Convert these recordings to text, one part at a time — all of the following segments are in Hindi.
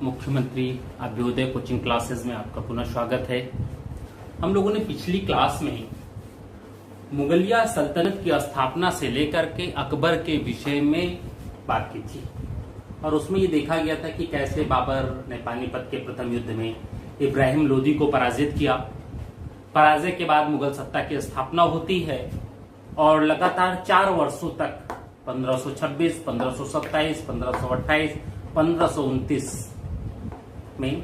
मुख्यमंत्री अभ्युदय कोचिंग क्लासेस में आपका पुनः स्वागत है। हम लोगों ने पिछली क्लास में मुगलिया सल्तनत की स्थापना से लेकर के अकबर के विषय में बात की थी और उसमें ये देखा गया था कि कैसे बाबर ने पानीपत के प्रथम युद्ध में इब्राहिम लोदी को पराजित किया। पराजय के बाद मुगल सत्ता की स्थापना होती है और लगातार 4 वर्षों तक 1526, 1527, 1528, 1529 में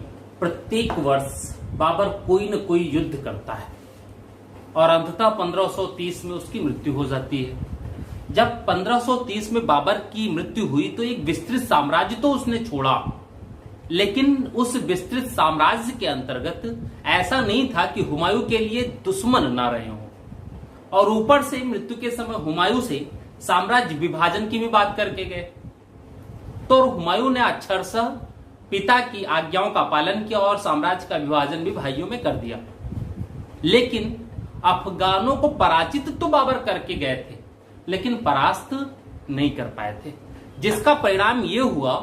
प्रत्येक वर्ष बाबर कोई न कोई युद्ध करता है और अंततः 1530 में उसकी मृत्यु हो जाती है। जब 1530 में बाबर की मृत्यु हुई तो एक विस्तृत साम्राज्य तो उसने छोड़ा, लेकिन उस विस्तृत साम्राज्य के अंतर्गत ऐसा नहीं था कि हुमायूं के लिए दुश्मन ना रहे हों, और ऊपर से मृत्यु के समय हुमायूं से साम्राज्य विभाजन की भी बात करके गए। तो हुमायूं ने अक्षरशः पिता की आज्ञाओं का पालन किया और साम्राज्य का विभाजन भी भाइयों में कर दिया। लेकिन अफगानों को पराजित तो बाबर करके गए थे, लेकिन परास्त नहीं कर पाए थे, जिसका परिणाम यह हुआ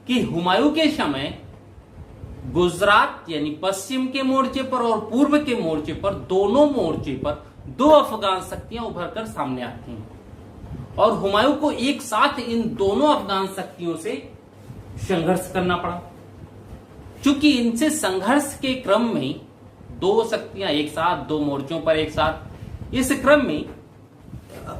कि हुमायूं के समय गुजरात यानी पश्चिम के मोर्चे पर और पूर्व के मोर्चे पर, दोनों मोर्चे पर 2 अफगान शक्तियां उभरकर सामने आती हैं और हुमायूं को एक साथ इन दोनों अफगान शक्तियों से संघर्ष करना पड़ा। चूंकि इनसे संघर्ष के क्रम में 2 शक्तियां एक साथ, 2 मोर्चों पर एक साथ, इस क्रम में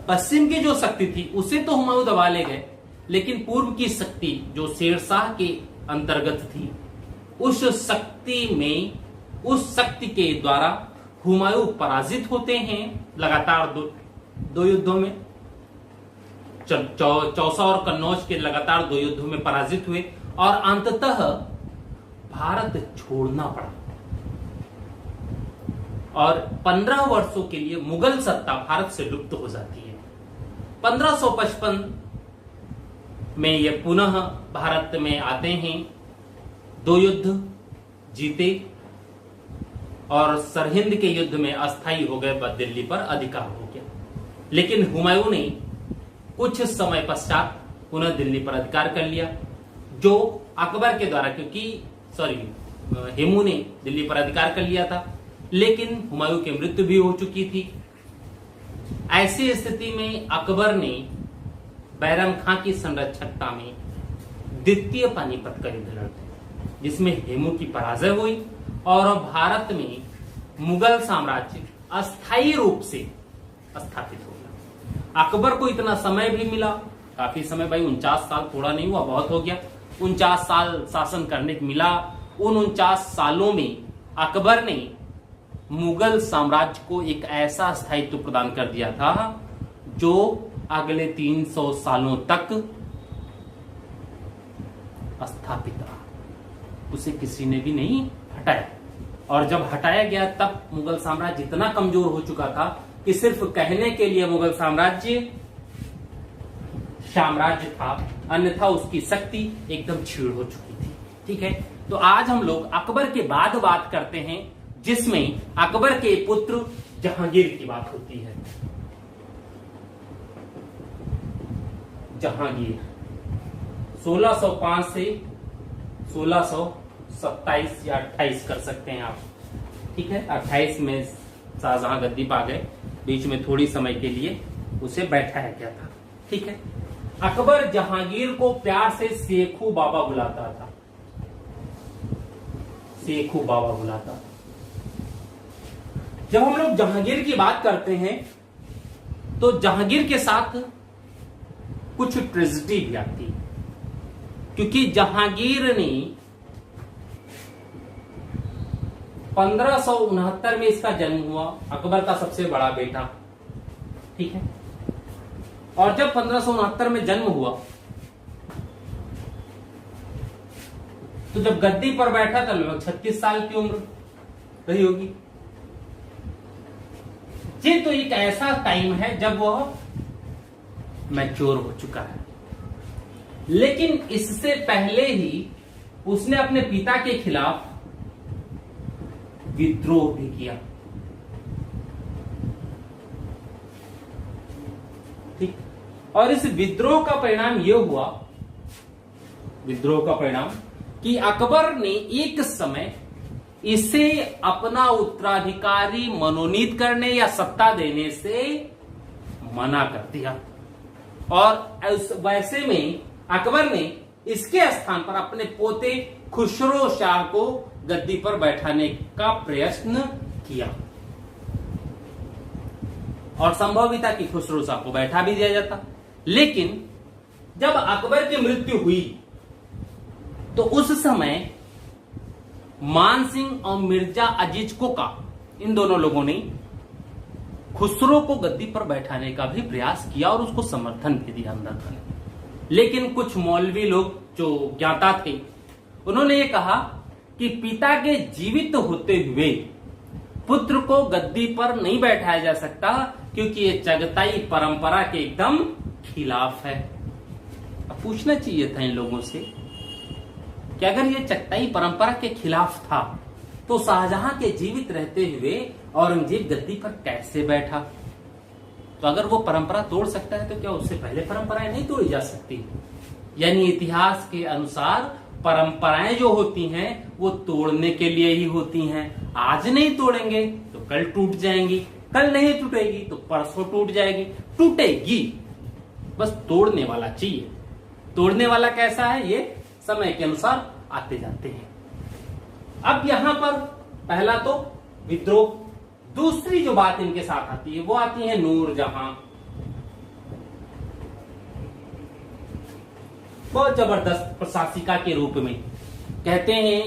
पश्चिम की जो शक्ति थी उसे तो हुमायूं दबा ले गए, लेकिन पूर्व की शक्ति जो शेरशाह के अंतर्गत थी, उस शक्ति के द्वारा हुमायूं पराजित होते हैं लगातार 2 युद्धों में। चौसा और कन्नौज के लगातार 2 युद्धों में पराजित हुए और अंततः भारत छोड़ना पड़ा और 15 वर्षों के लिए मुगल सत्ता भारत से लुप्त हो जाती है। 1555 में ये पुनः भारत में आते हैं, 2 युद्ध जीते और सरहिंद के युद्ध में अस्थायी हो गए, दिल्ली पर अधिकार हो गया। लेकिन हुमायूं ने कुछ समय पश्चात पुनः दिल्ली पर अधिकार कर लिया, जो अकबर के द्वारा, हेमू ने दिल्ली पर अधिकार कर लिया था, लेकिन हुमायूं की मृत्यु भी हो चुकी थी। ऐसी स्थिति में अकबर ने बैरम खां की संरक्षकता में द्वितीय पानीपत का युद्ध लड़ते, जिसमें हेमू की पराजय हुई और भारत में मुगल साम्राज्य अस्थायी रूप से स्थापित हो गया। अकबर को इतना समय भी मिला, काफी समय, भाई 49 साल थोड़ा नहीं हुआ, बहुत हो गया। 49 साल शासन करने को मिला। उन 49 सालों में अकबर ने मुगल साम्राज्य को एक ऐसा स्थायित्व प्रदान कर दिया था जो अगले 300 सालों तक स्थापित रहा, उसे किसी ने भी नहीं हटाया। और जब हटाया गया तब मुगल साम्राज्य इतना कमजोर हो चुका था कि सिर्फ कहने के लिए मुगल साम्राज्य था, अन्यथा उसकी शक्ति एकदम क्षीण हो चुकी थी। ठीक है, तो आज हम लोग अकबर के बाद बात करते हैं, जिसमें अकबर के पुत्र जहांगीर की बात होती है। जहांगीर 1605 से 1627 या 28 कर सकते हैं आप। ठीक है, 28 में शाहजहां गद्दी पा गए, बीच में थोड़ी समय के लिए उसे बैठाया गया था। ठीक है, अकबर जहांगीर को प्यार से शेखू बाबा बुलाता था, शेखू बाबा बुलाता। जब हम लोग जहांगीर की बात करते हैं तो जहांगीर के साथ कुछ ट्रेजेडी भी आती है, क्योंकि जहांगीर ने 1569 में इसका जन्म हुआ, अकबर का सबसे बड़ा बेटा। ठीक है, और जब 1569 में जन्म हुआ तो जब गद्दी पर बैठा था लगभग 36 साल की उम्र रही होगी। ये तो एक ऐसा टाइम है जब वह मैच्योर हो चुका है, लेकिन इससे पहले ही उसने अपने पिता के खिलाफ विद्रोह भी किया। ठीक, और इस विद्रोह का परिणाम यह हुआ, विद्रोह का परिणाम कि अकबर ने एक समय इसे अपना उत्तराधिकारी मनोनीत करने या सत्ता देने से मना कर दिया, और वैसे में अकबर ने इसके स्थान पर अपने पोते खुसरो शाह को गद्दी पर बैठाने का प्रयत्न किया, और संभव भी था कि खुसरो शाह को बैठा भी दिया जाता। लेकिन जब अकबर की मृत्यु हुई तो उस समय मान सिंह और मिर्जा अजीज कोका, इन दोनों लोगों ने खुसरो को गद्दी पर बैठाने का भी प्रयास किया और उसको समर्थन भी दिया अंदर था। लेकिन कुछ मौलवी लोग जो ज्ञाता थे, उन्होंने ये कहा कि पिता के जीवित होते हुए पुत्र को गद्दी पर नहीं बैठाया जा सकता, क्योंकि ये चगताई परंपरा के एकदम खिलाफ है। अब पूछना चाहिए था इन लोगों से कि अगर ये चगताई परंपरा के खिलाफ था तो शाहजहां के जीवित रहते हुए औरंगजेब गद्दी पर कैसे बैठा? तो अगर वो परंपरा तोड़ सकता है तो क्या उससे पहले परंपराएं नहीं तोड़ी जा सकती? यानी इतिहास के अनुसार परंपराएं जो होती हैं वो तोड़ने के लिए ही होती हैं। आज नहीं तोड़ेंगे तो कल टूट जाएंगी, कल नहीं टूटेगी तो परसों टूट जाएगी। टूटेगी, बस तोड़ने वाला चाहिए। तोड़ने वाला कैसा है ये समय के अनुसार आते जाते हैं। अब यहां पर पहला तो विद्रोह, दूसरी जो बात इनके साथ आती है वो आती है नूरजहां। बहुत जबरदस्त प्रशासिका के रूप में। कहते हैं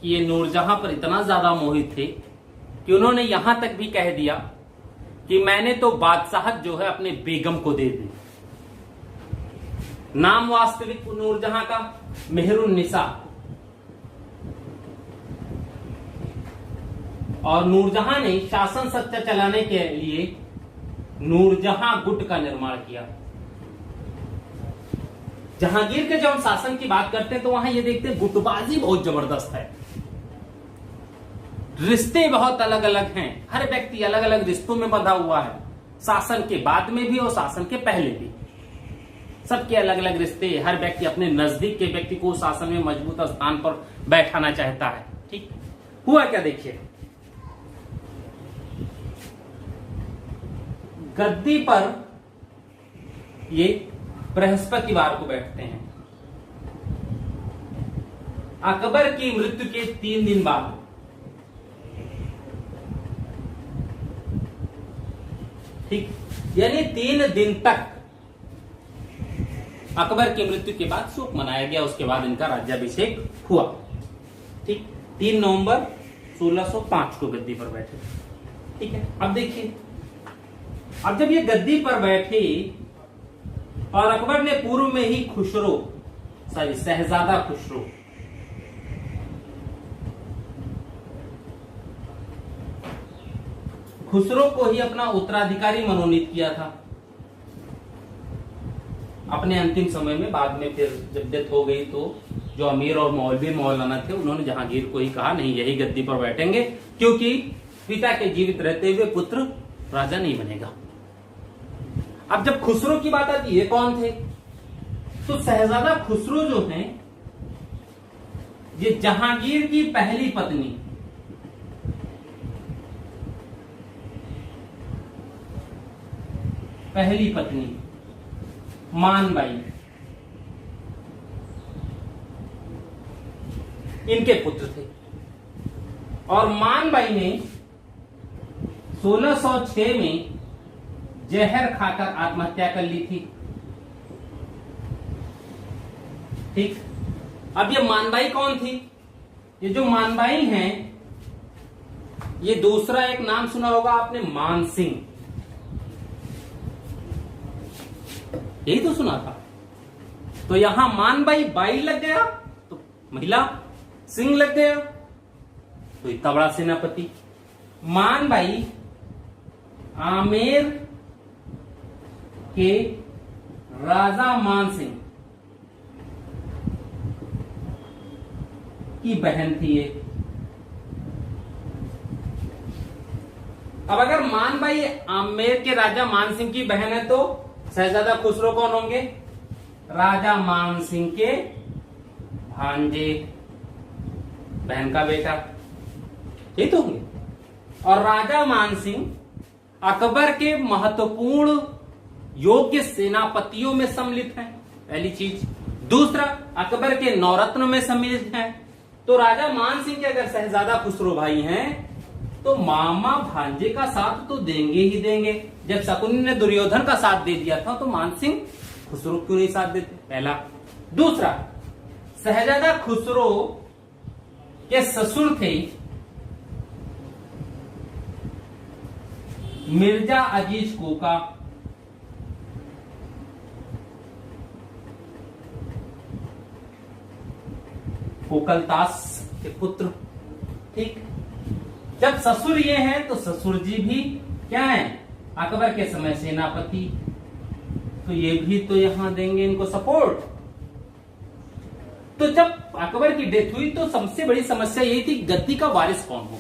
कि ये नूरजहां पर इतना ज्यादा मोहित थे कि उन्होंने यहां तक भी कह दिया कि मैंने तो बादशाहत जो है अपने बेगम को दे दी। नाम वास्तविक नूरजहां का मेहरुन्निसा, और नूरजहां ने शासन सत्ता चलाने के लिए नूरजहां गुट का निर्माण किया। जहांगीर के जब हम शासन की बात करते हैं तो वहां ये देखते हैं गुटबाजी बहुत जबरदस्त है, रिश्ते बहुत अलग अलग हैं, हर व्यक्ति अलग अलग रिश्तों में बंधा हुआ है, शासन के बाद में भी और शासन के पहले भी सबके अलग अलग रिश्ते। हर व्यक्ति अपने नजदीक के व्यक्ति को शासन में मजबूत स्थान पर बैठाना चाहता है। ठीक हुआ क्या, देखिए गद्दी पर ये बृहस्पतिवार को बैठते हैं। अकबर की मृत्यु के 3 दिन बाद ठीक, यानी 3 दिन तक अकबर की मृत्यु के बाद शोक मनाया गया। उसके बाद इनका राज्याभिषेक हुआ। ठीक, 3 नवंबर 1605 को गद्दी पर बैठे। ठीक है, अब देखिए, अब जब ये गद्दी पर बैठे और अकबर ने पूर्व में ही शहजादा खुसरो को ही अपना उत्तराधिकारी मनोनीत किया था अपने अंतिम समय में। बाद में फिर जब डेथ हो गई तो जो अमीर और मौलवी मौलाना थे उन्होंने जहांगीर को ही कहा नहीं, यही गद्दी पर बैठेंगे, क्योंकि पिता के जीवित रहते हुए पुत्र राजा नहीं बनेगा। अब जब खुसरो की बात आती है, कौन थे? तो शहजादा खुसरो जो हैं, ये जहांगीर की पहली पत्नी मानबाई, इनके पुत्र थे। और मानबाई ने 1606 में जहर खाकर आत्महत्या कर ली थी। ठीक, अब ये मानबाई कौन थी? ये जो मानबाई हैं, ये दूसरा एक नाम सुना होगा आपने, मान सिंह। यही तो सुना था। तो यहां मानबाई बाई लग गया तो महिला, सिंह लग गया तो इतना बड़ा सेनापति। मानबाई आमेर के राजा मान सिंह की बहन थी ये। अब अगर मानबाई आमेर के राजा मान सिंह की बहन है तो शहजादा खुसरो कौन होंगे? राजा मान सिंह के भांजे। बहन का बेटा, यही तो होंगे। और राजा मानसिंह अकबर के महत्वपूर्ण योग्य सेनापतियों में सम्मिलित हैं, पहली चीज। दूसरा, अकबर के नौरत्न में सम्मिलित हैं। तो राजा मानसिंह के अगर शहजादा खुसरो भाई हैं तो मामा भांजे का साथ तो देंगे ही देंगे। जब शकुनी ने दुर्योधन का साथ दे दिया था तो मानसिंह खुसरो क्यों नहीं साथ देते, पहला। दूसरा, शहजादा खुसरो के ससुर थे मिर्जा अजीज कोका, कोकलतास के पुत्र, ठीक। जब ससुर ये हैं तो ससुर जी भी क्या हैं, अकबर के समय सेनापति, तो ये भी तो यहां देंगे इनको सपोर्ट। तो जब अकबर की डेथ हुई तो सबसे बड़ी समस्या यही थी गद्दी का वारिस कौन हो।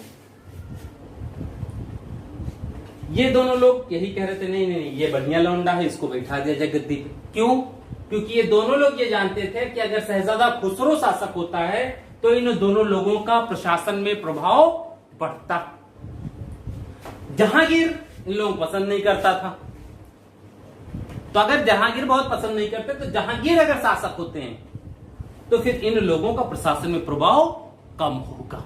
ये दोनों लोग यही कह रहे थे नहीं नहीं ये बढ़िया लौंडा है, इसको बैठा दिया जाए गद्दी पे। क्यों? क्योंकि ये दोनों लोग ये जानते थे कि अगर शहजादा खुसरो शासक होता है तो इन दोनों लोगों का प्रशासन में प्रभाव बढ़ता। जहांगीर इन लोगों को पसंद नहीं करता था, तो अगर जहांगीर बहुत पसंद नहीं करते तो जहांगीर अगर शासक होते हैं तो फिर इन लोगों का प्रशासन में प्रभाव कम होगा,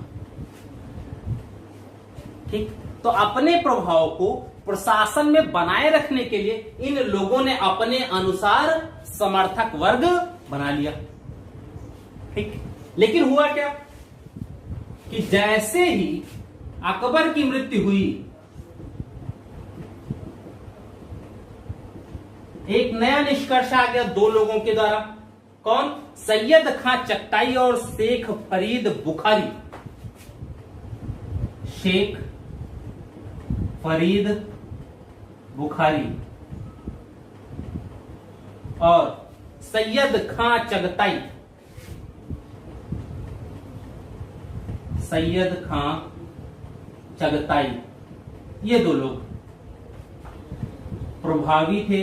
ठीक। तो अपने प्रभाव को प्रशासन में बनाए रखने के लिए इन लोगों ने अपने अनुसार समर्थक वर्ग बना लिया, ठीक। लेकिन हुआ क्या कि जैसे ही अकबर की मृत्यु हुई, एक नया निष्कर्ष आ गया दो लोगों के द्वारा। कौन? सैयद खां चगताई और शेख फरीद बुखारी। शेख फरीद बुखारी और सैयद खां चगताई, सैयद खां चगताई, ये दो लोग प्रभावी थे,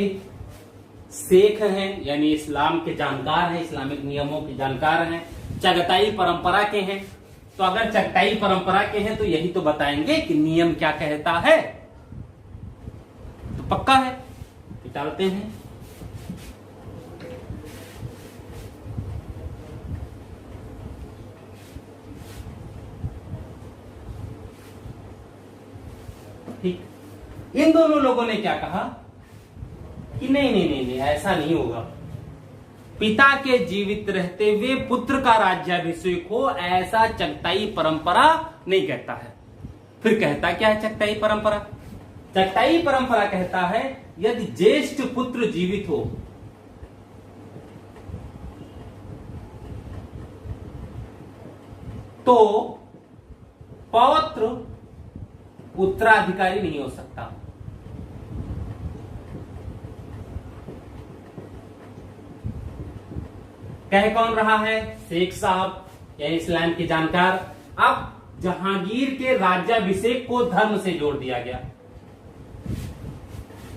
शेख हैं यानी इस्लाम के जानकार हैं, इस्लामिक नियमों के जानकार हैं, चगताई परंपरा के हैं। तो अगर चगताई परंपरा के हैं तो यही तो बताएंगे कि नियम क्या कहता है, तो पक्का है कि डालते हैं। ठीक, इन दोनों लोगों ने क्या कहा कि नहीं नहीं नहीं नहीं ऐसा नहीं होगा, पिता के जीवित रहते हुए पुत्र का राज्याभिषेक हो, ऐसा चगताई परंपरा नहीं कहता है। फिर कहता क्या है चगताई परंपरा? चगताई परंपरा कहता है यदि ज्येष्ठ पुत्र जीवित हो तो पौत्र उत्तराधिकारी नहीं हो सकता। कह कौन रहा है? शेख साहब यानी इस्लाम के जानकार। अब जहांगीर के राज्याभिषेक को धर्म से जोड़ दिया गया,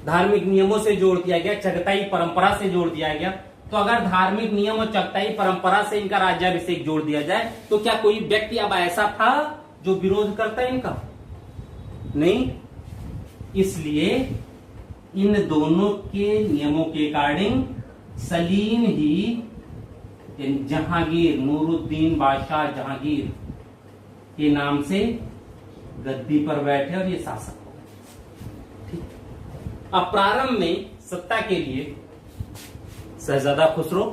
धार्मिक नियमों से जोड़ दिया गया, चगताई परंपरा से जोड़ दिया गया। तो अगर धार्मिक नियम और चगताई परंपरा से इनका राज्याभिषेक जोड़ दिया जाए तो क्या कोई व्यक्ति अब ऐसा था जो विरोध करता है इनका? नहीं। इसलिए इन दोनों के नियमों के अकॉर्डिंग सलीम ही जहांगीर, नूरुद्दीन बादशाह जहांगीर के नाम से गद्दी पर बैठे और ये शासक हो गए, ठीक। अब प्रारंभ में सत्ता के लिए शहजादा खुसरो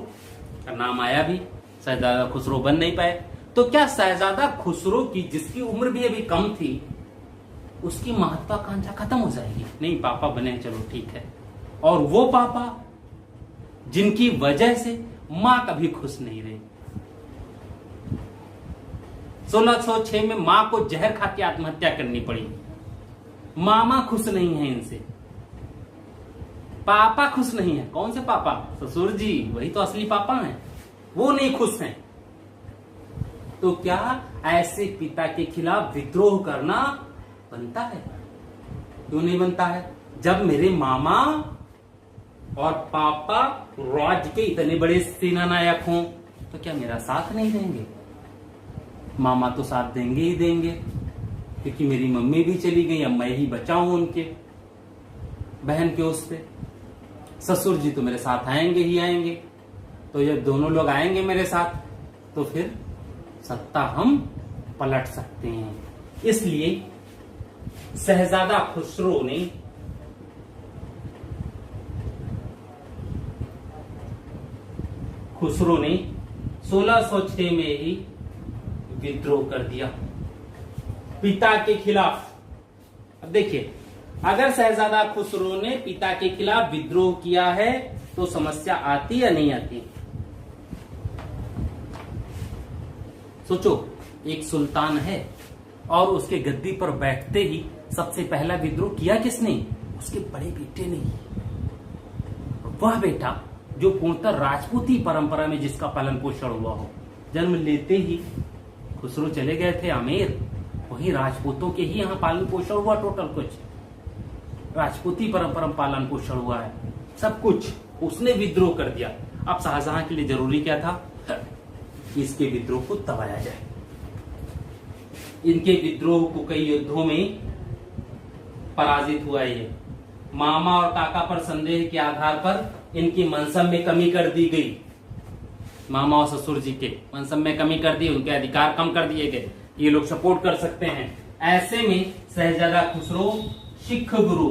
का नाम आया भी, शहजादा खुसरो बन नहीं पाए। तो क्या शहजादा खुसरो की, जिसकी उम्र भी अभी कम थी, उसकी महत्वाकांक्षा खत्म हो जाएगी? नहीं, पापा बने, चलो ठीक है। और वो पापा जिनकी वजह से मां कभी खुश नहीं रही। 1606 में मां को जहर खा के आत्महत्या करनी पड़ी। मामा खुश नहीं है इनसे, पापा खुश नहीं है। कौन से पापा? ससुर जी, वही तो असली पापा हैं, वो नहीं खुश हैं। तो क्या ऐसे पिता के खिलाफ विद्रोह करना बनता है? क्यों नहीं बनता है? जब मेरे मामा और पापा राज्य के इतने बड़े सेना नायक हों तो क्या मेरा साथ नहीं देंगे? मामा तो साथ देंगे ही देंगे, क्योंकि मेरी मम्मी भी चली गई, अब मैं ही बचा हूं उनके बहन के उससे। ससुर जी तो मेरे साथ आएंगे ही आएंगे, तो जब दोनों लोग आएंगे मेरे साथ तो फिर सत्ता हम पलट सकते हैं। इसलिए शहजादा खुसरो ने खुसरो ने 1606 में ही विद्रोह कर दिया पिता के खिलाफ। अब देखिए, अगर शहजादा खुसरो ने पिता के खिलाफ विद्रोह किया है तो समस्या आती या नहीं आती? सोचो, एक सुल्तान है और उसके गद्दी पर बैठते ही सबसे पहला विद्रोह किया किसने? उसके बड़े बेटे ने। वह बेटा जो पूर्णतः राजपूती परंपरा में जिसका पालन पोषण हुआ हो, जन्म लेते ही खुसरो चले गए थे आमेर, वही राजपूतों के ही यहाँ पालन पोषण हुआ। टोटल कुछ राजपूती परंपरा में पालन पोषण हुआ है, सब कुछ। उसने विद्रोह कर दिया। अब शाहजहां के लिए जरूरी क्या था? इसके विद्रोह को दबाया जाए। इनके विद्रोह को कई युद्धों में पराजित हुआ है। मामा और काका पर संदेह के आधार पर इनकी मनसब में कमी कर दी गई। मामा और ससुर जी के मनसब में कमी कर दी, उनके अधिकार कम कर दिए गए। ये लोग सपोर्ट कर सकते हैं। ऐसे में शहजादा खुसरो सिख गुरु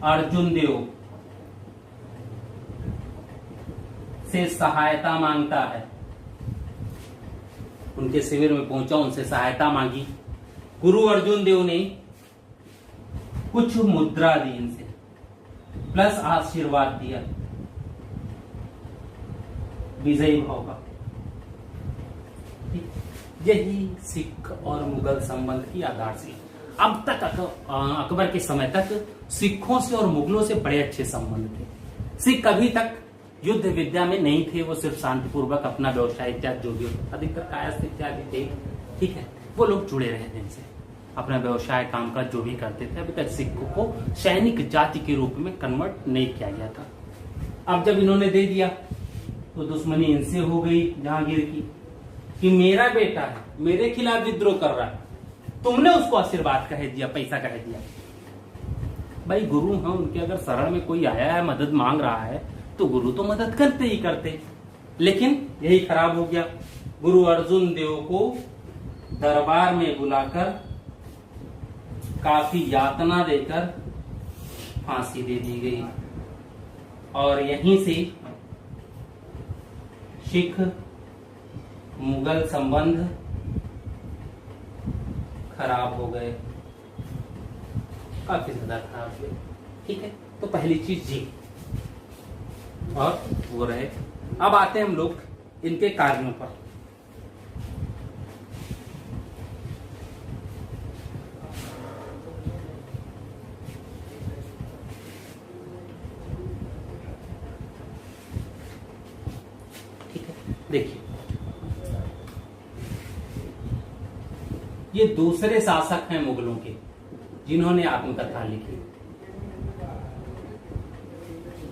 अर्जुन देव से सहायता मांगता है। उनके शिविर में पहुंचा, उनसे सहायता मांगी। गुरु अर्जुन देव ने कुछ मुद्रा दी इनसे, प्लस आशीर्वाद दिया विजयी भाव का। यही सिख और मुगल संबंध की आधारशिला। अब तक अकबर के समय तक सिखों से और मुगलों से बड़े अच्छे संबंध थे। सिख कभी तक युद्ध विद्या में नहीं थे, वो सिर्फ शांतिपूर्वक अपना व्यवसाय इत्यादि जो भी होता, अधिकतर कायस्थ इत्यादि थे, ठीक है, वो लोग जुड़े रहे थे इनसे, अपना व्यवसाय कामकाज जो भी करते थे। अभी तक सिखों को सैनिक जाति के रूप में कन्वर्ट नहीं किया गया था। अब जब इन्होंने दे दिया तो दुश्मनी इनसे हो गई जहांगीर की, कि मेरा बेटा है, मेरे खिलाफ विद्रोह कर रहा है, तुमने उसको आशीर्वाद कह दिया, पैसा कह दिया। भाई गुरु हैं, उनके अगर शरण में कोई आया है, मदद मांग रहा है, तो गुरु तो मदद करते ही करते। लेकिन यही खराब हो गया। गुरु अर्जुन देव को दरबार में बुलाकर काफी यातना देकर फांसी दे दी गई, और यहीं से सिख मुगल संबंध खराब हो गए, काफी ज्यादा खराब हुए। ठीक है, तो पहली चीज जी, और वो रहे। अब आते हैं हम लोग इनके कार्यों पर। ठीक है, देखिए, ये दूसरे शासक हैं मुगलों के जिन्होंने आत्मकथा लिखी,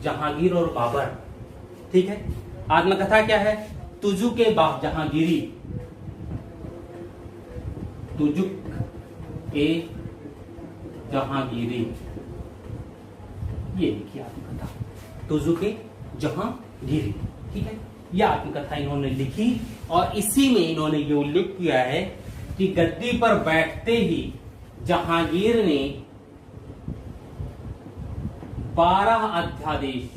जहांगीर और बाबर। ठीक है, आत्मकथा क्या है? तुजुक के बाप जहांगीरी, तुजुक के जहांगीरी, ये लिखी आत्मकथा, तुजुक के जहांगीरी। ठीक है, ये आत्मकथा इन्होंने लिखी, और इसी में इन्होंने ये उल्लेख किया है कि गद्दी पर बैठते ही जहांगीर ने 12 अध्यादेश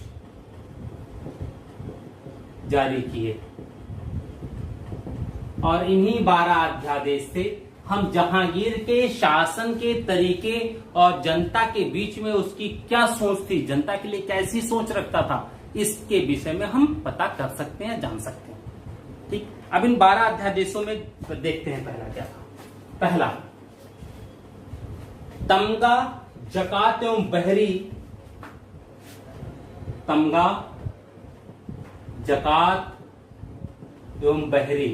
जारी किए, और इन्हीं 12 अध्यादेश से हम जहांगीर के शासन के तरीके और जनता के बीच में उसकी क्या सोच थी, जनता के लिए कैसी सोच रखता था, इसके विषय में हम पता कर सकते हैं, जान सकते हैं। ठीक, अब इन 12 अध्यादेशों में देखते हैं पहला क्या था। पहला, तमगा, जकात एवं बहरी, तमगा, जकात एवं बहरी,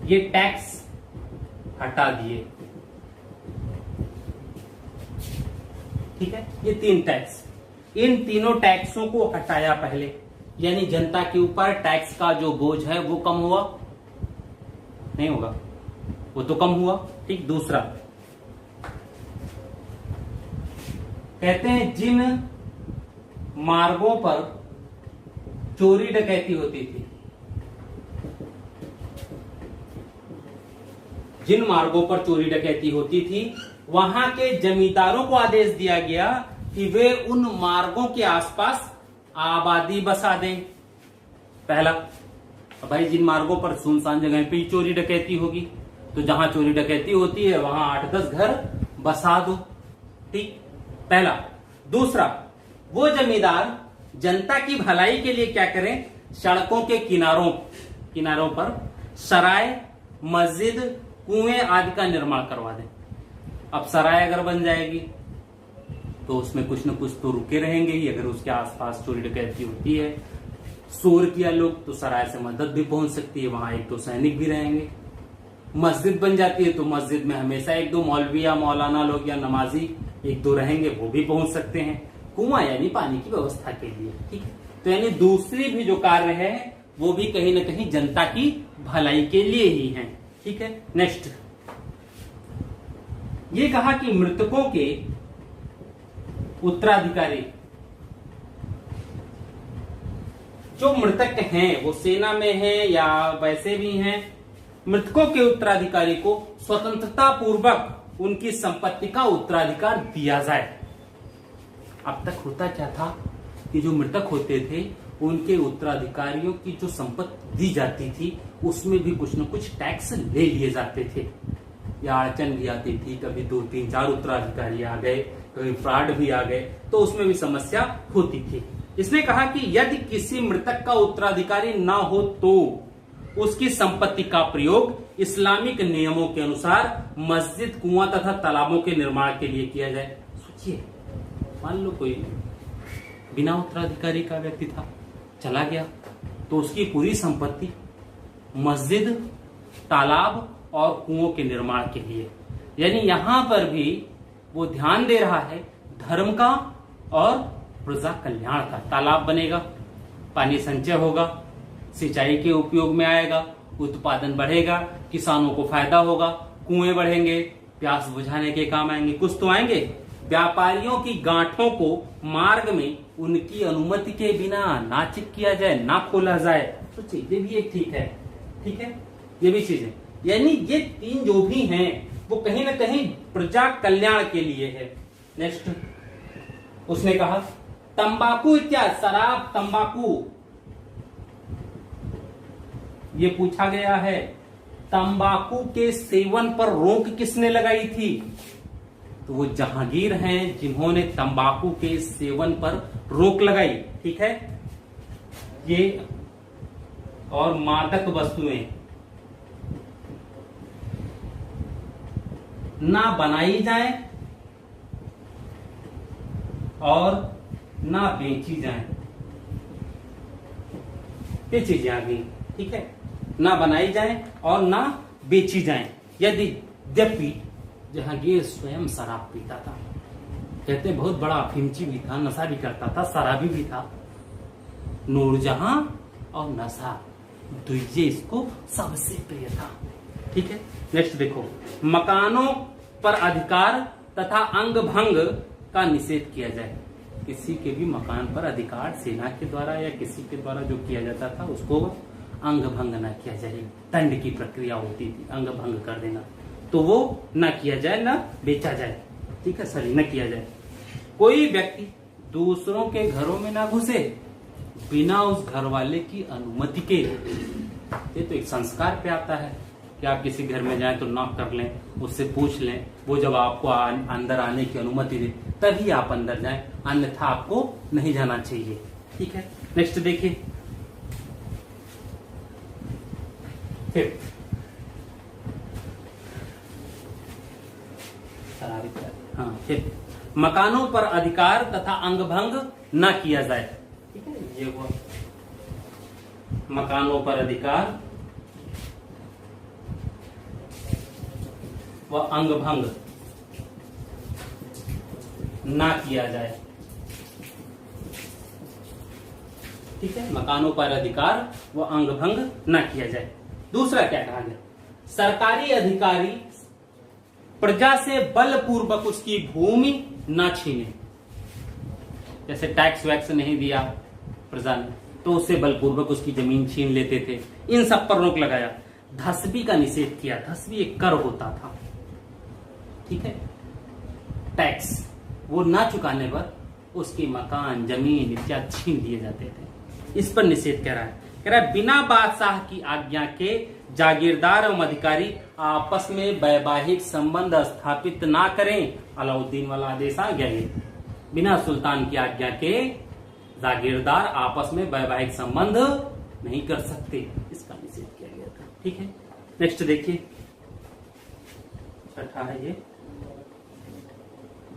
ये टैक्स हटा दिए। ठीक है, ये 3 टैक्स, इन तीनों टैक्सों को हटाया पहले। यानी जनता के ऊपर टैक्स का जो बोझ है वो कम हुआ, नहीं होगा, वो तो कम हुआ। ठीक, दूसरा कहते हैं जिन मार्गों पर चोरी डकैती होती थी, जिन मार्गों पर चोरी डकैती होती थी वहां के जमींदारों को आदेश दिया गया कि वे उन मार्गों के आसपास आबादी बसा दें। पहला, भाई जिन मार्गों पर सुनसान जगह पे चोरी डकैती होगी तो जहां चोरी डकैती होती है वहां 8-10 घर बसा दो। ठीक, पहला। दूसरा, वो जमींदार जनता की भलाई के लिए क्या करें, सड़कों के किनारों पर सराय, मस्जिद, कुएं आदि का निर्माण करवा दें। अब सराय अगर बन जाएगी तो उसमें कुछ न कुछ तो रुके रहेंगे ही, अगर उसके आसपास चोरी डकैती होती है, शोर किया लोग, तो सराय से मदद भी पहुंच सकती है, वहां 1-2 सैनिक भी रहेंगे। मस्जिद बन जाती है तो मस्जिद में हमेशा 1-2 मौलवी या मौलाना लोग या नमाजी 1-2 रहेंगे, वो भी पहुंच सकते हैं। कुआं यानी पानी की व्यवस्था के लिए। ठीक है, तो यानी दूसरी भी जो कार्य है वो भी कहीं ना कहीं जनता की भलाई के लिए ही है। ठीक है, नेक्स्ट ये कहा कि मृतकों के उत्तराधिकारी, जो मृतक हैं वो सेना में हैं या वैसे भी हैं, मृतकों के उत्तराधिकारी को स्वतंत्रता पूर्वक उनकी संपत्ति का उत्तराधिकार दिया जाए। अब तक होता क्या था कि जो मृतक होते थे उनके उत्तराधिकारियों की जो संपत्ति दी जाती थी उसमें भी कुछ न कुछ टैक्स ले लिए जाते थे, या अड़चन भी आती थी, कभी 2-3-4 उत्तराधिकारी आ गए, कभी फ्रॉड भी आ गए, तो उसमें भी समस्या होती थी। इसने कहा कि यदि किसी मृतक का उत्तराधिकारी ना हो तो उसकी संपत्ति का प्रयोग इस्लामिक नियमों के अनुसार मस्जिद, कुआं तथा तालाबों के निर्माण के लिए किया जाए। सोचिए, मान लो कोई बिना उत्तराधिकारी का व्यक्ति था, चला गया, तो उसकी पूरी संपत्ति मस्जिद, तालाब और कुओं के निर्माण के लिए, यानी यहां पर भी वो ध्यान दे रहा है धर्म का और प्रजा कल्याण का। तालाब बनेगा, पानी संचय होगा, सिंचाई के उपयोग में आएगा, उत्पादन बढ़ेगा, किसानों को फायदा होगा, कुएं बढ़ेंगे, प्यास बुझाने के काम आएंगे, कुछ तो आएंगे। व्यापारियों की गांठों को मार्ग में उनकी अनुमति के बिना ना चेक किया जाए, ना खोला जाए, तो चीजें भी एक ठीक है। ठीक है, ये भी चीजें, यानी ये 3 जो भी हैं वो कहीं ना कहीं प्रजा कल्याण के लिए है। नेक्स्ट उसने कहा तंबाकू इत्यादि, शराब, तंबाकू, ये पूछा गया है तंबाकू के सेवन पर रोक किसने लगाई थी, तो वो जहांगीर हैं जिन्होंने तंबाकू के सेवन पर रोक लगाई। ठीक है, ये और मादक वस्तुएं ना बनाई जाए और ना बेची जाए, ये चीजें आ गई। ठीक है, ना बनाई जाए और ना बेची जाए। यद्यपि जहांगीर स्वयं शराब पीता था, कहते बहुत बड़ा अफीमची भी था, नशा भी करता था, शराबी भी था। नूरजहां और नशा दुइये इसको सबसे प्रिय था। ठीक है, नेक्स्ट देखो, मकानों पर अधिकार तथा अंग भंग का निषेध किया जाए। किसी के भी मकान पर अधिकार सेना के द्वारा या किसी के द्वारा जो किया जाता था उसको अंग भंग न किया जाए। दंड की प्रक्रिया होती थी, अंग भंग कर देना, तो वो न किया जाए, न बेचा जाए। ठीक है, सॉरी, न किया जाए। कोई व्यक्ति दूसरों के घरों में ना घुसे बिना उस घर वाले की अनुमति के। ये तो एक संस्कार पे आता है कि आप किसी घर में जाएं तो नॉक कर लें, उससे पूछ लें, वो जब आपको अंदर आने की अनुमति दे तभी आप अंदर जाएं, अन्यथा आपको नहीं जाना चाहिए। ठीक है, नेक्स्ट देखिए, फिर हाँ, फिर मकानों पर अधिकार तथा अंग भंग न किया जाए। ठीक है, ये वो मकानों पर अधिकार व अंग भंग ना किया जाए। ठीक है, मकानों पर अधिकार व अंग भंग न किया जाए। दूसरा क्या कहा गया, सरकारी अधिकारी प्रजा से बलपूर्वक उसकी भूमि न छीने। जैसे टैक्स वैक्स नहीं दिया प्रजा ने तो उससे बलपूर्वक उसकी जमीन छीन लेते थे, इन सब पर रोक लगाया। धसबी का निषेध किया, धसबी एक कर होता था, ठीक है, टैक्स, वो ना चुकाने पर उसके मकान जमीन इत्यादि छीन लिए जाते थे। इस पर निषेध कह रहा है बिना बादशाह की आज्ञा के जागीरदार एवं अधिकारी आपस में वैवाहिक संबंध स्थापित ना करें। अलाउद्दीन वाला आदेश आ गया ये, बिना सुल्तान की आज्ञा के जागीरदार आपस में वैवाहिक संबंध नहीं कर सकते, इसका निषेध किया गया था। ठीक है, नेक्स्ट देखिए, छठा है ये,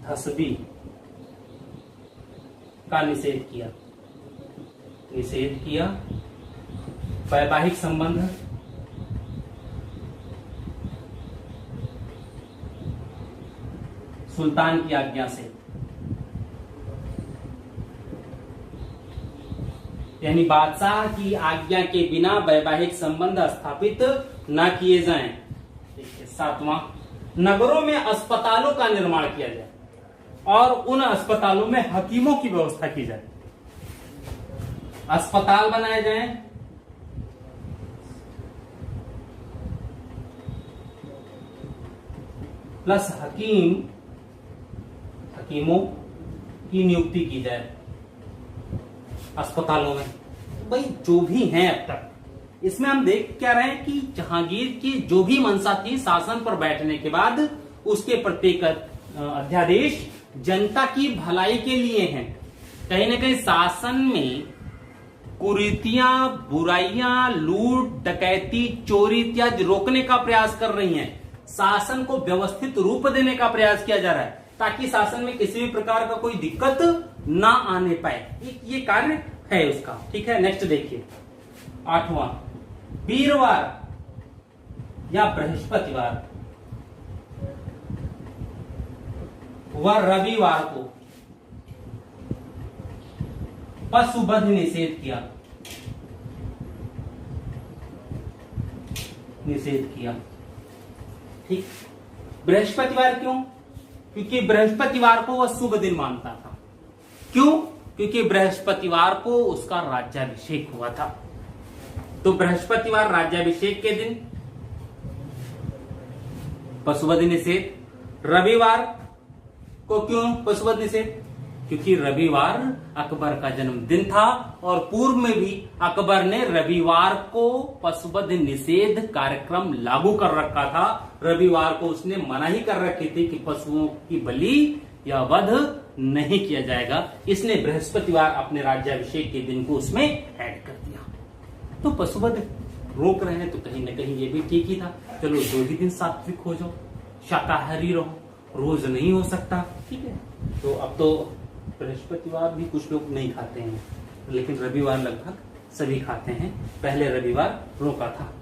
धसबी का निषेध किया, वैवाहिक संबंध सुल्तान की आज्ञा से, यानी बादशाह की आज्ञा के बिना वैवाहिक संबंध स्थापित न किए जाएं। देखिए, सातवां, नगरों में अस्पतालों का निर्माण किया जाए और उन अस्पतालों में हकीमों की व्यवस्था की जाए। अस्पताल बनाए जाएं, प्लस हकीमों की नियुक्ति की जाए अस्पतालों में। भाई जो भी हैं अब तक इसमें हम देख क्या रहे हैं कि जहांगीर की जो भी मंशा थी शासन पर बैठने के बाद, उसके प्रत्येक अध्यादेश जनता की भलाई के लिए हैं। कहीं ना कहीं शासन में कुरीतियां, बुराइयां, लूट, डकैती, चोरी इत्यादि रोकने का प्रयास कर रही हैं। शासन को व्यवस्थित रूप देने का प्रयास किया जा रहा है ताकि शासन में किसी भी प्रकार का कोई दिक्कत ना आने पाए। ये कार्य है उसका। ठीक है, नेक्स्ट देखिए, आठवां, वीरवार या बृहस्पतिवार व रविवार को पशुवध निषेध किया। ठीक, बृहस्पतिवार क्यों? क्योंकि बृहस्पतिवार को वह शुभ दिन मानता था। क्यों? क्योंकि बृहस्पतिवार को उसका राज्याभिषेक हुआ था। तो बृहस्पतिवार राज्याभिषेक के दिन पशुवध निषेध। रविवार को क्यों पशुवध निषेध? क्योंकि रविवार अकबर का जन्मदिन था और पूर्व में भी अकबर ने रविवार को पशुवध निषेध कार्यक्रम लागू कर रखा था। रविवार को उसने मनाही कर रखी थी कि पशुओं की बलि या वध नहीं किया जाएगा, इसने बृहस्पतिवार अपने राज्याभिषेक के दिन को उसमें ऐड कर दिया। तो पशुवध रोक रहे हैं तो कहीं ना कहीं ये भी ठीक ही था। चलो 2 ही दिन सात्विक हो जाओ, शाकाहारी रहो, रोज नहीं हो सकता, ठीक है। तो अब तो बृहस्पतिवार भी कुछ लोग नहीं खाते हैं, लेकिन रविवार लगभग सभी खाते हैं। पहले रविवार रोका था।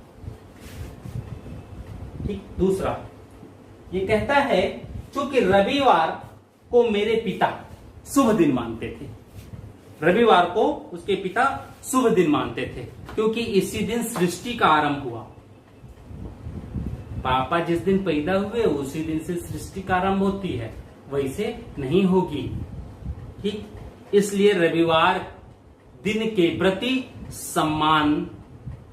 ठीक, दूसरा ये कहता है क्योंकि रविवार को मेरे पिता शुभ दिन मानते थे। रविवार को उसके पिता शुभ दिन मानते थे क्योंकि इसी दिन सृष्टि का आरंभ हुआ। पापा जिस दिन पैदा हुए उसी दिन से सृष्टि का आरंभ होती है, वैसे नहीं होगी। ठीक, इसलिए रविवार दिन के प्रति सम्मान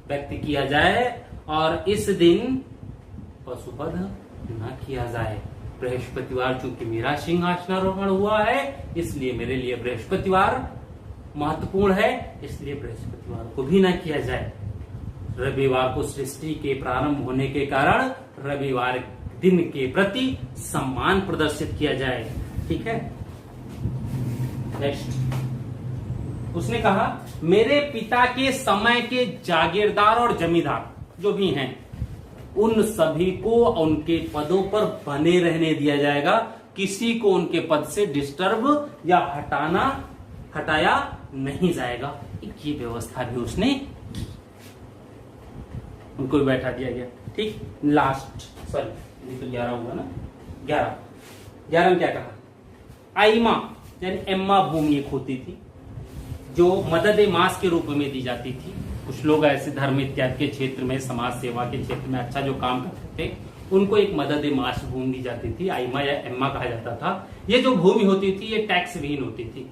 व्यक्त किया जाए और इस दिन पशुवध न किया जाए। बृहस्पतिवार चूंकि मेरा सिंहासनारोहण हुआ है इसलिए मेरे लिए बृहस्पतिवार महत्वपूर्ण है, इसलिए बृहस्पतिवार को भी न किया जाए। रविवार को सृष्टि के प्रारंभ होने के कारण रविवार दिन के प्रति सम्मान प्रदर्शित किया जाए। ठीक है, नेक्स्ट उसने कहा मेरे पिता के समय के जागीरदार और जमींदार जो भी हैं उन सभी को उनके पदों पर बने रहने दिया जाएगा। किसी को उनके पद से डिस्टर्ब या हटाया नहीं जाएगा। ये व्यवस्था भी उसने की, उनको भी बैठा दिया गया। ठीक, लास्ट सॉरी ये तो 11 हुआ ना, 11 में क्या कहा? आइमा यानी एम्मा भूमि एक होती थी जो मदद ए मास के रूप में दी जाती थी। कुछ लोग ऐसे धर्म इत्यादि के क्षेत्र में, समाज सेवा के क्षेत्र में अच्छा जो काम करते थे, उनको एक मदद ए मास भूमि दी जाती थी, आइमा या एम्मा कहा जाता था। ये जो भूमि होती थी ये टैक्स विहीन होती थी।